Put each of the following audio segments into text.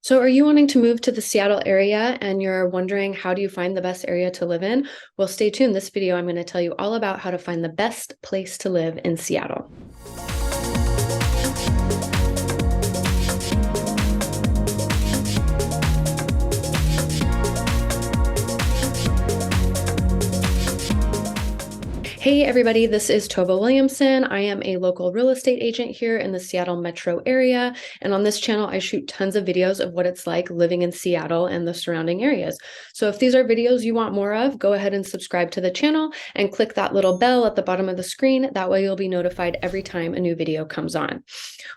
So are you wanting to move to the Seattle area and you're wondering how do you find the best area to live in? Well, stay tuned. This video, I'm going to tell you all about how to find the best place to live in Seattle. Hey everybody, this is Tova Williamson. I am a local real estate agent here in the Seattle metro area. And on this channel, I shoot tons of videos of what it's like living in Seattle and the surrounding areas. So if these are videos you want more of, go ahead and subscribe to the channel and click that little bell at the bottom of the screen. That way you'll be notified every time a new video comes on.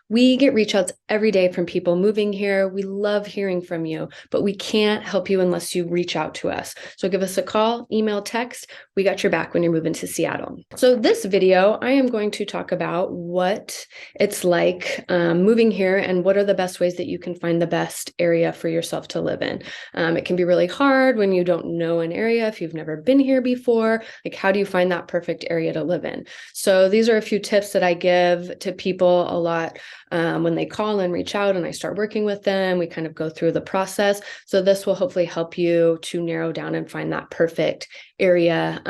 We get reach outs every day from people moving here. We love hearing from you, but we can't help you unless you reach out to us. So give us a call, email, text. We got your back when you're moving to Seattle. So this video, I am going to talk about what it's like moving here and what are the best ways that you can find the best area for yourself to live in. It can be really hard when you don't know an area, if you've never been here before. Like, how do you find that perfect area to live in? So these are a few tips that I give to people a lot when they call and reach out and I start working with them. We kind of go through the process. So this will hopefully help you to narrow down and find that perfect area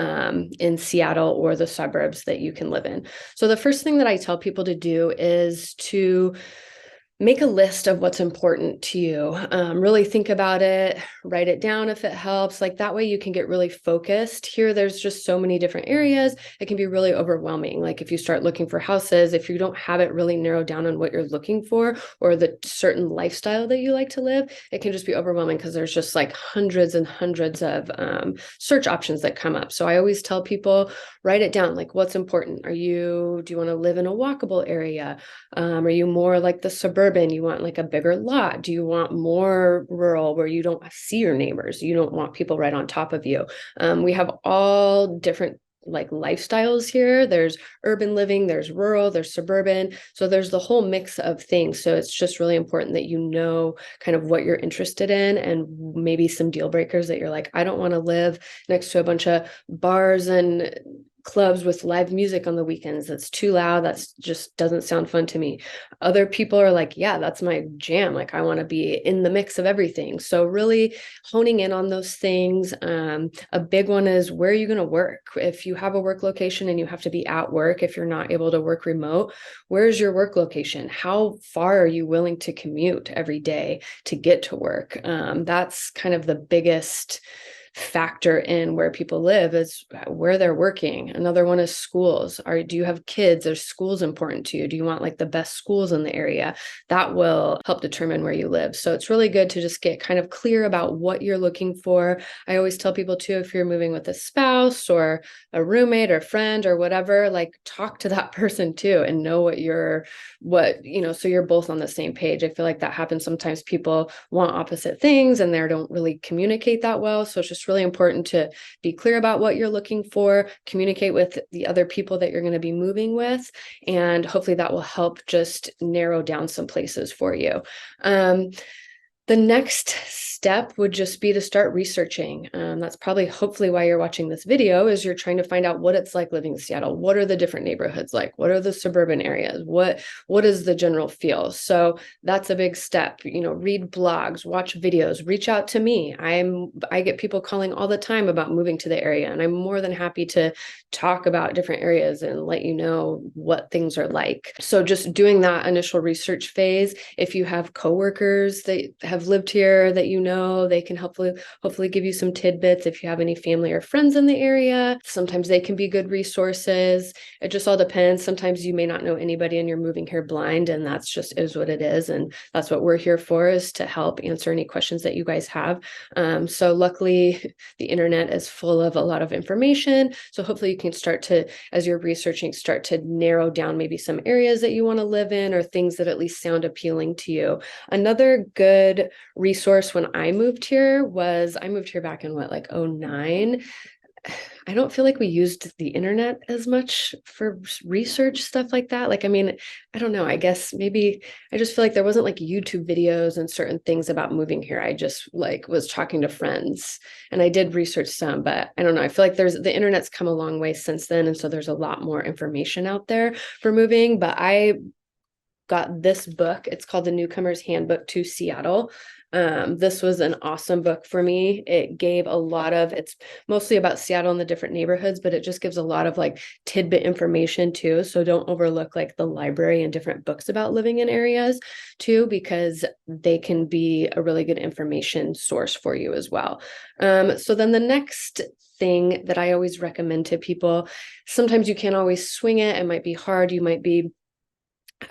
in Seattle or the suburbs that you can live in. So the first thing that I tell people to do is to make a list of what's important to you. Really think about it, write it down if it helps. Like that way you can get really focused. Here, there's just so many different areas. It can be really overwhelming. Like if you start looking for houses, if you don't have it really narrowed down on what you're looking for or the certain lifestyle that you like to live, it can just be overwhelming because there's just like hundreds and hundreds of search options that come up. So I always tell people, write it down. Like what's important? Do you want to live in a walkable area? Are you more like the suburban? You want like a bigger lot? Do you want more rural where you don't see your neighbors? You don't want people right on top of you. We have all different like lifestyles here. There's urban living, there's rural, there's suburban. So there's the whole mix of things. So it's just really important that you know kind of what you're interested in and maybe some deal breakers that you're like, I don't want to live next to a bunch of bars and clubs with live music on the weekends. That's too loud. That's just doesn't sound fun to me. Other people are like, yeah, that's my jam. Like I want to be in the mix of everything. So really honing in on those things. A big one is where are you going to work? If you have a work location and you have to be at work, if you're not able to work remote, where's your work location? How far are you willing to commute every day to get to work? That's kind of the biggest factor in where people live is where they're working. Another one is schools. Do you have kids? Are schools important to you? Do you want like the best schools in the area? That will help determine where you live. So it's really good to just get kind of clear about what you're looking for. I always tell people too, if you're moving with a spouse or a roommate or friend or whatever, like talk to that person too and know so you're both on the same page. I feel like that happens sometimes. People want opposite things and they don't really communicate that well. So it's just really important to be clear about what you're looking for, communicate with the other people that you're going to be moving with, and hopefully that will help just narrow down some places for you. The next step would just be to start researching. That's probably hopefully why you're watching this video is you're trying to find out what it's like living in Seattle. What are the different neighborhoods like? What are the suburban areas? What is the general feel? So that's a big step. Read blogs, watch videos, reach out to me. I get people calling all the time about moving to the area, and I'm more than happy to talk about different areas and let you know what things are like. So just doing that initial research phase. If you have coworkers that have lived here that they can hopefully give you some tidbits. If you have any family or friends in the area, sometimes they can be good resources. It just all depends. Sometimes you may not know anybody and you're moving here blind, and that's just is what it is. And that's what we're here for, is to help answer any questions that you guys have. So luckily the internet is full of a lot of information. So hopefully you can start to, as you're researching, start to narrow down maybe some areas that you want to live in or things that at least sound appealing to you. Another good resource when I moved here back in like 09. I don't feel like we used the internet as much for research stuff like that. Like, I mean, I don't know, I guess maybe I just feel like there wasn't like YouTube videos and certain things about moving here. I just like was talking to friends and I did research some, but I don't know. I feel like the internet's come a long way since then. And so there's a lot more information out there for moving, but I got this book. It's called The Newcomer's Handbook to Seattle. This was an awesome book for me. It gave a lot of, it's mostly about Seattle and the different neighborhoods, but it just gives a lot of like tidbit information too. So don't overlook like the library and different books about living in areas too, because they can be a really good information source for you as well. So then the next thing that I always recommend to people, sometimes you can't always swing it. It might be hard. You might be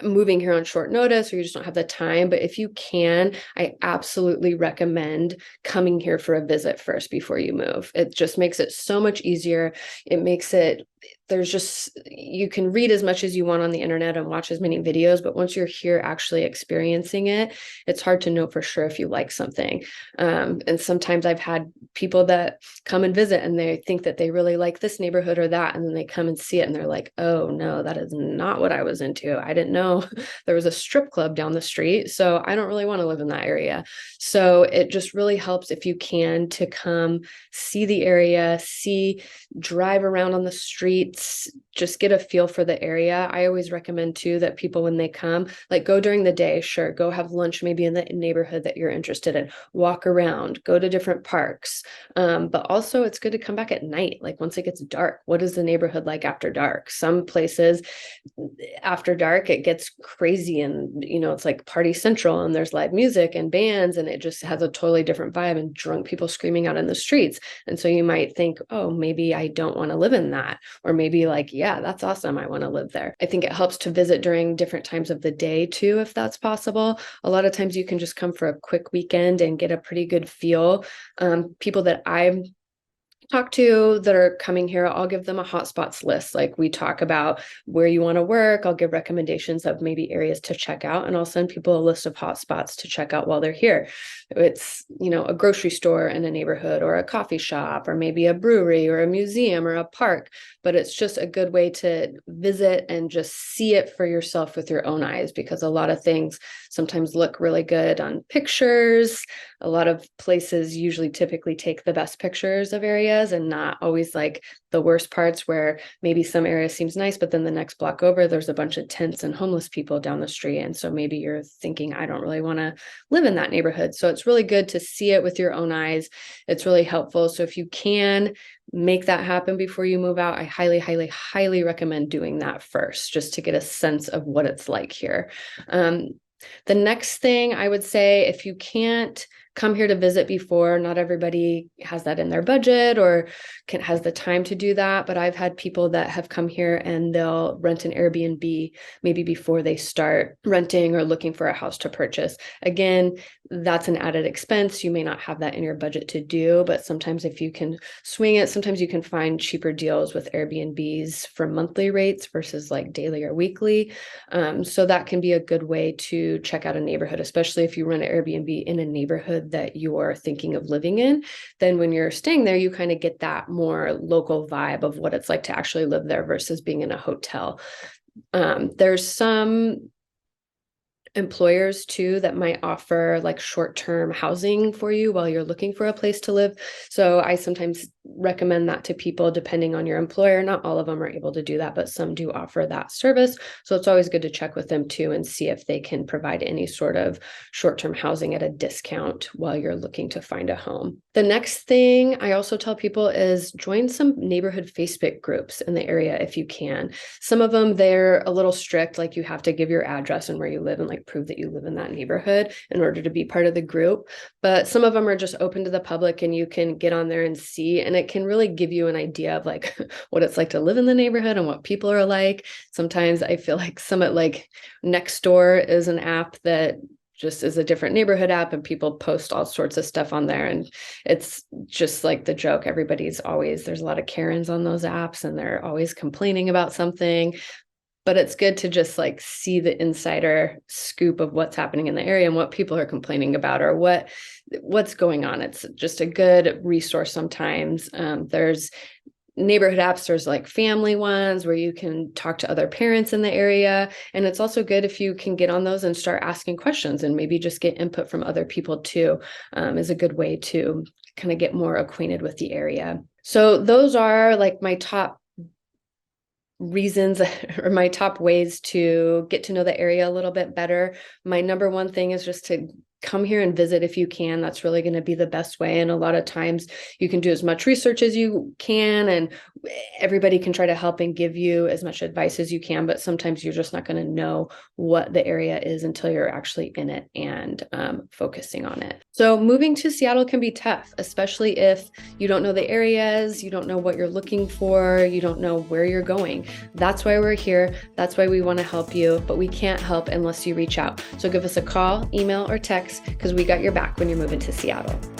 moving here on short notice or you just don't have the time. But if you can, I absolutely recommend coming here for a visit first before you move. It just makes it so much easier. It makes it, there's just, you can read as much as you want on the internet and watch as many videos, but once you're here actually experiencing it, it's hard to know for sure if you like something. And sometimes I've had people that come and visit and they think that they really like this neighborhood or that, and then they come and see it and they're like, oh no, that is not what I was into. I didn't know there was a strip club down the street, so I don't really want to live in that area. So it just really helps if you can to come see the area, drive around on the streets, just get a feel for the area. I always recommend too that people, when they come, like go during the day, sure, go have lunch maybe in the neighborhood that you're interested in, walk around, go to different parks. But also it's good to come back at night, like once it gets dark. What is the neighborhood like after dark? Some places after dark, it gets crazy and, it's like party central and there's live music and bands and it just has a totally different vibe and drunk people screaming out in the streets. And so you might think, oh, maybe I don't want to live in that. Or maybe like, yeah, that's awesome. I want to live there. I think it helps to visit during different times of the day too, if that's possible. A lot of times you can just come for a quick weekend and get a pretty good feel. People that I've talk to that are coming here, I'll give them a hotspots list. Like we talk about where you want to work. I'll give recommendations of maybe areas to check out, and I'll send people a list of hotspots to check out while they're here. It's, a grocery store in a neighborhood or a coffee shop or maybe a brewery or a museum or a park, but it's just a good way to visit and just see it for yourself with your own eyes, because a lot of things sometimes look really good on pictures. A lot of places usually typically take the best pictures of areas and not always like the worst parts, where maybe some area seems nice, but then the next block over, there's a bunch of tents and homeless people down the street. And so maybe you're thinking, I don't really want to live in that neighborhood. So it's really good to see it with your own eyes. It's really helpful. So if you can make that happen before you move out, I highly, highly, highly recommend doing that first, just to get a sense of what it's like here. The next thing I would say, if you can't come here to visit before, not everybody has that in their budget or has the time to do that. But I've had people that have come here and they'll rent an Airbnb maybe before they start renting or looking for a house to purchase. Again, that's an added expense. You may not have that in your budget to do, but sometimes if you can swing it, sometimes you can find cheaper deals with Airbnbs for monthly rates versus like daily or weekly. So that can be a good way to check out a neighborhood, especially if you rent an Airbnb in a neighborhood that you're thinking of living in. Then when you're staying there, you kind of get that more local vibe of what it's like to actually live there versus being in a hotel. There's some employers too that might offer like short-term housing for you while you're looking for a place to live. So I sometimes recommend that to people depending on your employer. Not all of them are able to do that, but some do offer that service. So it's always good to check with them too and see if they can provide any sort of short-term housing at a discount while you're looking to find a home. The next thing I also tell people is join some neighborhood Facebook groups in the area if you can. Some of them, they're a little strict, like you have to give your address and where you live and like prove that you live in that neighborhood in order to be part of the group. But some of them are just open to the public and you can get on there and see, and it can really give you an idea of like what it's like to live in the neighborhood and what people are like. Sometimes I feel like like Nextdoor is an app that just is a different neighborhood app and people post all sorts of stuff on there. And it's just like the joke. There's a lot of Karens on those apps and they're always complaining about something. But it's good to just like see the insider scoop of what's happening in the area and what people are complaining about or what's going on. It's just a good resource sometimes. There's neighborhood apps, there's like family ones where you can talk to other parents in the area. And it's also good if you can get on those and start asking questions and maybe just get input from other people too, is a good way to kind of get more acquainted with the area. So those are like my top reasons or my top ways to get to know the area a little bit better. My number one thing is just to come here and visit if you can. That's really going to be the best way. And a lot of times you can do as much research as you can, and everybody can try to help and give you as much advice as you can, but sometimes you're just not going to know what the area is until you're actually in it and focusing on it. So moving to Seattle can be tough, especially if you don't know the areas, you don't know what you're looking for, you don't know where you're going. That's why we're here. That's why we want to help you, but we can't help unless you reach out. So give us a call, email, or text, because we got your back when you're moving to Seattle.